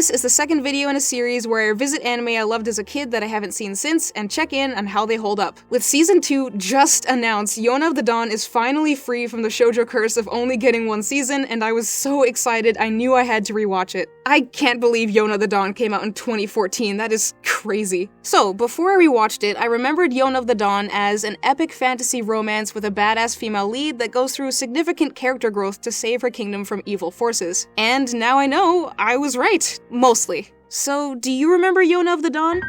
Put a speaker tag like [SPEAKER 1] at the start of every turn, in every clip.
[SPEAKER 1] This is the second video in a series where I revisit anime I loved as a kid that I haven't seen since and check in on how they hold up. With Season 2 just announced, Yona of the Dawn is finally free from the shoujo curse of only getting one season, and I was so excited I knew I had to rewatch it. I can't believe Yona of the Dawn came out in 2014, that is crazy. So, before I rewatched it, I remembered Yona of the Dawn as an epic fantasy romance with a badass female lead that goes through significant character growth to save her kingdom from evil forces. And now I know I was right. Mostly. So, do you remember Yona of the Dawn?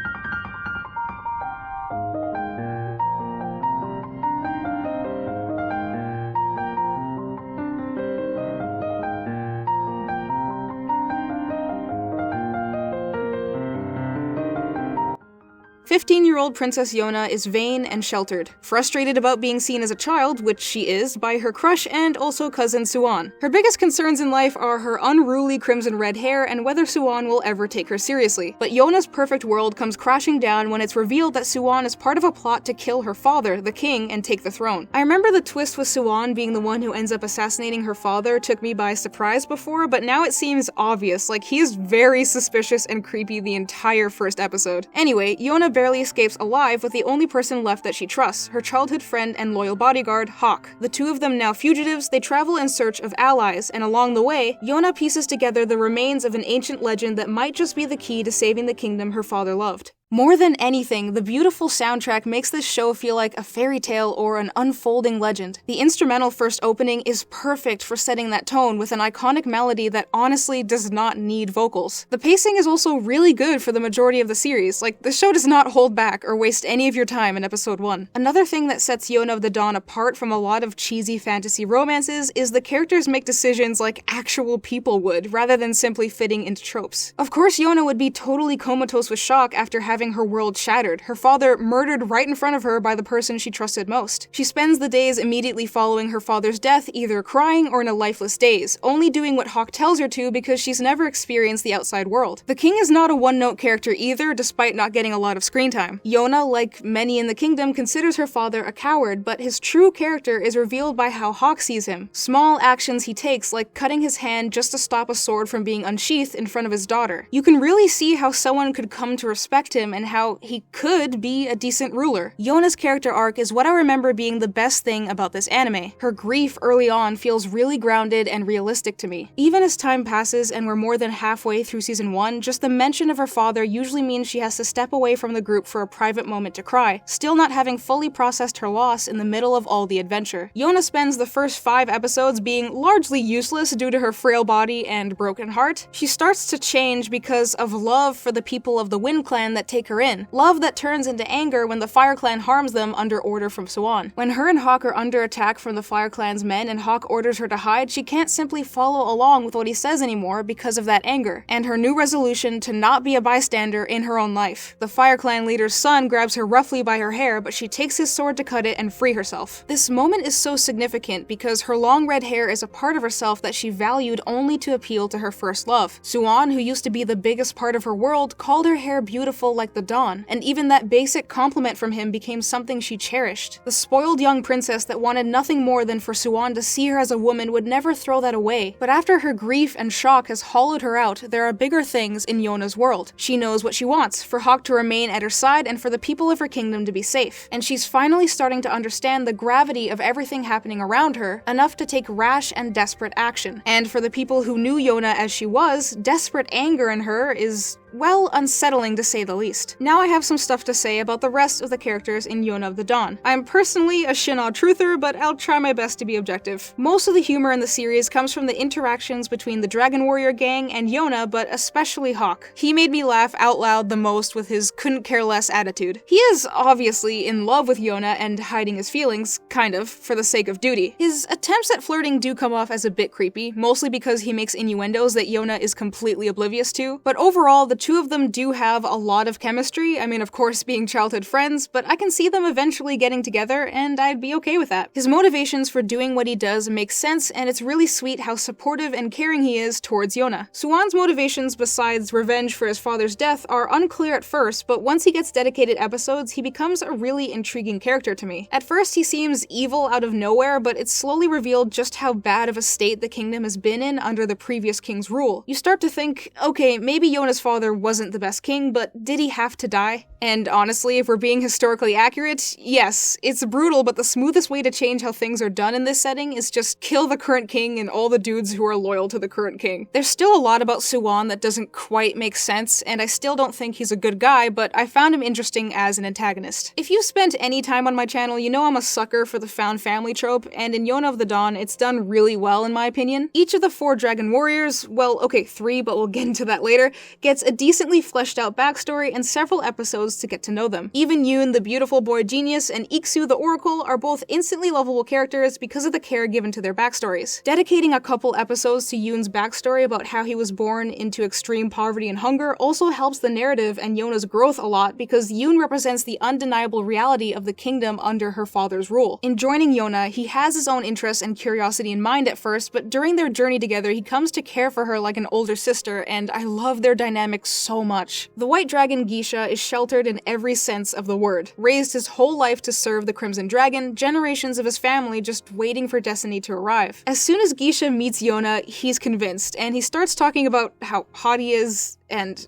[SPEAKER 1] 15-year-old Princess Yona is vain and sheltered, frustrated about being seen as a child, which she is, by her crush and also cousin Suan. Her biggest concerns in life are her unruly crimson red hair and whether Suan will ever take her seriously. But Yona's perfect world comes crashing down when it's revealed that Suan is part of a plot to kill her father, the king, and take the throne. I remember the twist with Suan being the one who ends up assassinating her father took me by surprise before, but now it seems obvious, like he is very suspicious and creepy the entire first episode. Anyway, Yona barely escapes alive with the only person left that she trusts, her childhood friend and loyal bodyguard, Hawk. The two of them now fugitives, they travel in search of allies, and along the way, Yona pieces together the remains of an ancient legend that might just be the key to saving the kingdom her father loved. More than anything, the beautiful soundtrack makes this show feel like a fairy tale or an unfolding legend. The instrumental first opening is perfect for setting that tone with an iconic melody that honestly does not need vocals. The pacing is also really good for the majority of the series, like the show does not hold back or waste any of your time in episode 1. Another thing that sets Yona of the Dawn apart from a lot of cheesy fantasy romances is the characters make decisions like actual people would, rather than simply fitting into tropes. Of course, Yona would be totally comatose with shock after having her world shattered, her father murdered right in front of her by the person she trusted most. She spends the days immediately following her father's death either crying or in a lifeless daze, only doing what Hawk tells her to because she's never experienced the outside world. The king is not a one-note character either, despite not getting a lot of screen time. Yona, like many in the kingdom, considers her father a coward, but his true character is revealed by how Hawk sees him. Small actions he takes, like cutting his hand just to stop a sword from being unsheathed in front of his daughter. You can really see how someone could come to respect him and how he could be a decent ruler. Yona's character arc is what I remember being the best thing about this anime. Her grief early on feels really grounded and realistic to me. Even as time passes and we're more than halfway through season 1, just the mention of her father usually means she has to step away from the group for a private moment to cry, still not having fully processed her loss in the middle of all the adventure. Yona spends the first 5 episodes being largely useless due to her frail body and broken heart. She starts to change because of love for the people of the Wind Clan that take her in. Love that turns into anger when the Fire Clan harms them under order from Suan. When her and Hawk are under attack from the Fire Clan's men and Hawk orders her to hide, she can't simply follow along with what he says anymore because of that anger, and her new resolution to not be a bystander in her own life. The Fire Clan leader's son grabs her roughly by her hair, but she takes his sword to cut it and free herself. This moment is so significant because her long red hair is a part of herself that she valued only to appeal to her first love. Suan, who used to be the biggest part of her world, called her hair beautiful like the dawn, and even that basic compliment from him became something she cherished. The spoiled young princess that wanted nothing more than for Suan to see her as a woman would never throw that away, but after her grief and shock has hollowed her out, there are bigger things in Yona's world. She knows what she wants, for Hawk to remain at her side and for the people of her kingdom to be safe, and she's finally starting to understand the gravity of everything happening around her, enough to take rash and desperate action. And for the people who knew Yona as she was, desperate anger in her is, well, unsettling to say the least. Now I have some stuff to say about the rest of the characters in Yona of the Dawn. I am personally a Shin'a truther, but I'll try my best to be objective. Most of the humor in the series comes from the interactions between the Dragon Warrior gang and Yona, but especially Hawk. He made me laugh out loud the most with his couldn't care less attitude. He is obviously in love with Yona and hiding his feelings, kind of, for the sake of duty. His attempts at flirting do come off as a bit creepy, mostly because he makes innuendos that Yona is completely oblivious to, but overall the two of them do have a lot of chemistry. I mean, of course, being childhood friends, but I can see them eventually getting together, and I'd be okay with that. His motivations for doing what he does make sense, and it's really sweet how supportive and caring he is towards Yona. Suwon's motivations besides revenge for his father's death are unclear at first, but once he gets dedicated episodes, he becomes a really intriguing character to me. At first, he seems evil out of nowhere, but it's slowly revealed just how bad of a state the kingdom has been in under the previous king's rule. You start to think, okay, maybe Yona's father wasn't the best king, but did he have to die? And honestly, if we're being historically accurate, yes, it's brutal, but the smoothest way to change how things are done in this setting is just kill the current king and all the dudes who are loyal to the current king. There's still a lot about Suwon that doesn't quite make sense, and I still don't think he's a good guy, but I found him interesting as an antagonist. If you've spent any time on my channel, you know I'm a sucker for the found family trope, and in Yona of the Dawn, it's done really well in my opinion. Each of the 4 dragon warriors, well, okay, 3, but we'll get into that later, gets a decently fleshed out backstory and several episodes to get to know them. Even Yoon, the beautiful boy genius, and Iksu, the oracle, are both instantly lovable characters because of the care given to their backstories. Dedicating a couple episodes to Yoon's backstory about how he was born into extreme poverty and hunger also helps the narrative and Yona's growth a lot because Yoon represents the undeniable reality of the kingdom under her father's rule. In joining Yona, he has his own interests and curiosity in mind at first, but during their journey together, he comes to care for her like an older sister, and I love their dynamic so much. The white dragon Geisha is sheltered in every sense of the word. Raised his whole life to serve the Crimson Dragon, generations of his family just waiting for destiny to arrive. As soon as Geisha meets Yona, he's convinced, and he starts talking about how hot he is, and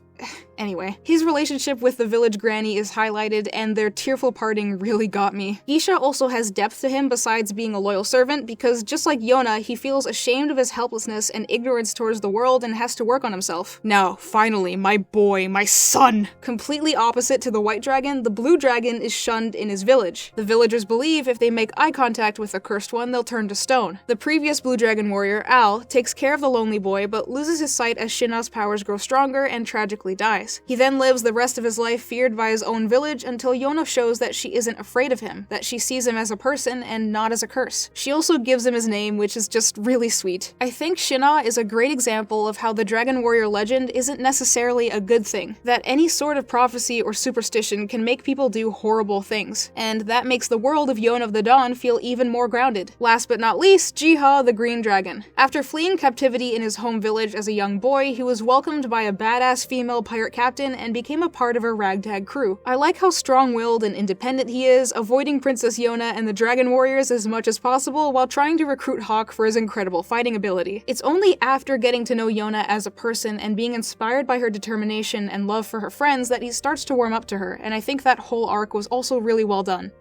[SPEAKER 1] anyway, his relationship with the village granny is highlighted, and their tearful parting really got me. Geisha also has depth to him besides being a loyal servant, because just like Yona, he feels ashamed of his helplessness and ignorance towards the world and has to work on himself. Now, finally, my boy, my son! Completely opposite to the white dragon, the blue dragon is shunned in his village. The villagers believe if they make eye contact with the cursed one, they'll turn to stone. The previous blue dragon warrior, Al, takes care of the lonely boy, but loses his sight as Shina's powers grow stronger and tragically dies. He then lives the rest of his life feared by his own village until Yona shows that she isn't afraid of him, that she sees him as a person and not as a curse. She also gives him his name, which is just really sweet. I think Shina is a great example of how the Dragon Warrior legend isn't necessarily a good thing, that any sort of prophecy or superstition can make people do horrible things, and that makes the world of Yona of the Dawn feel even more grounded. Last but not least, Jiha, the Green Dragon. After fleeing captivity in his home village as a young boy, he was welcomed by a badass female pirate captain and became a part of her ragtag crew. I like how strong-willed and independent he is, avoiding Princess Yona and the Dragon Warriors as much as possible while trying to recruit Hawk for his incredible fighting ability. It's only after getting to know Yona as a person and being inspired by her determination and love for her friends that he starts to warm up to her, and I think that whole arc was also really well done.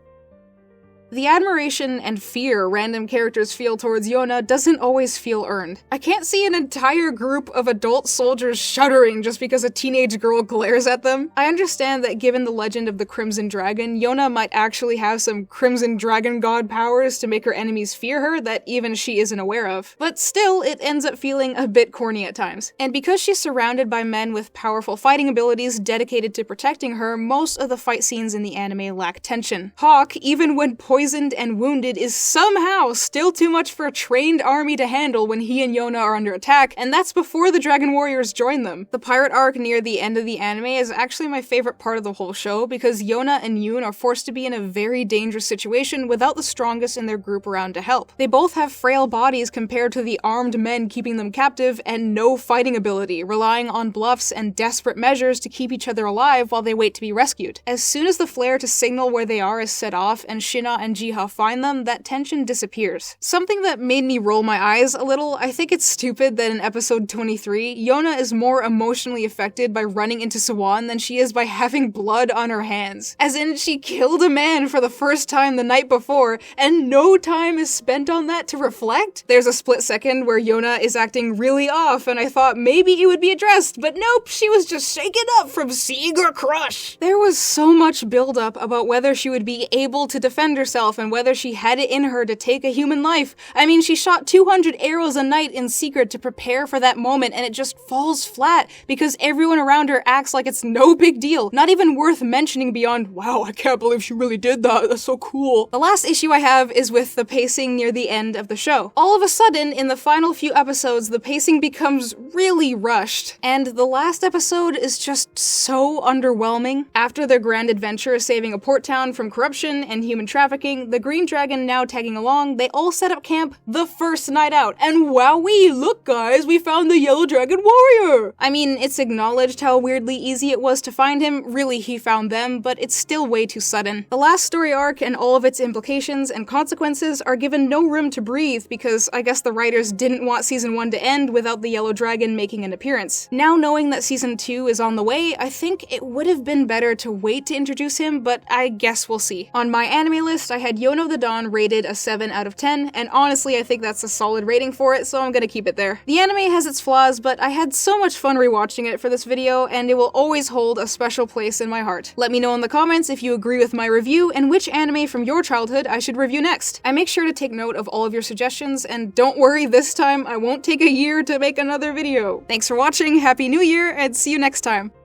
[SPEAKER 1] The admiration and fear random characters feel towards Yona doesn't always feel earned. I can't see an entire group of adult soldiers shuddering just because a teenage girl glares at them. I understand that given the legend of the Crimson Dragon, Yona might actually have some Crimson Dragon God powers to make her enemies fear her that even she isn't aware of. But still, it ends up feeling a bit corny at times. And because she's surrounded by men with powerful fighting abilities dedicated to protecting her, most of the fight scenes in the anime lack tension. Hawk, even when poisoned and wounded, is somehow still too much for a trained army to handle when he and Yona are under attack, and that's before the Dragon Warriors join them. The pirate arc near the end of the anime is actually my favorite part of the whole show, because Yona and Yoon are forced to be in a very dangerous situation without the strongest in their group around to help. They both have frail bodies compared to the armed men keeping them captive, and no fighting ability, relying on bluffs and desperate measures to keep each other alive while they wait to be rescued. As soon as the flare to signal where they are is set off and Shina and Jiha find them, that tension disappears. Something that made me roll my eyes a little, I think it's stupid that in episode 23, Yona is more emotionally affected by running into Suwon than she is by having blood on her hands. As in, she killed a man for the first time the night before, and no time is spent on that to reflect? There's a split second where Yona is acting really off, and I thought maybe it would be addressed, but nope, she was just shaken up from seeing her crush. There was so much buildup about whether she would be able to defend herself herself and whether she had it in her to take a human life. I mean, she shot 200 arrows a night in secret to prepare for that moment, and it just falls flat because everyone around her acts like it's no big deal, not even worth mentioning beyond, wow, I can't believe she really did that, that's so cool. The last issue I have is with the pacing near the end of the show. All of a sudden, in the final few episodes, the pacing becomes really rushed, and the last episode is just so underwhelming. After their grand adventure saving a port town from corruption and human trafficking, the Green Dragon now tagging along, they all set up camp the first night out, and wowee, look guys, we found the Yellow Dragon Warrior! I mean, it's acknowledged how weirdly easy it was to find him, really he found them, but it's still way too sudden. The last story arc and all of its implications and consequences are given no room to breathe because I guess the writers didn't want season 1 to end without the Yellow Dragon making an appearance. Now knowing that season 2 is on the way, I think it would have been better to wait to introduce him, but I guess we'll see. On my anime list, I had Yona of the Dawn rated a 7 out of 10, and honestly I think that's a solid rating for it, so I'm gonna keep it there. The anime has its flaws, but I had so much fun rewatching it for this video, and it will always hold a special place in my heart. Let me know in the comments if you agree with my review and which anime from your childhood I should review next. I make sure to take note of all of your suggestions, and don't worry, this time I won't take a year to make another video. Thanks for watching, Happy New Year, and see you next time!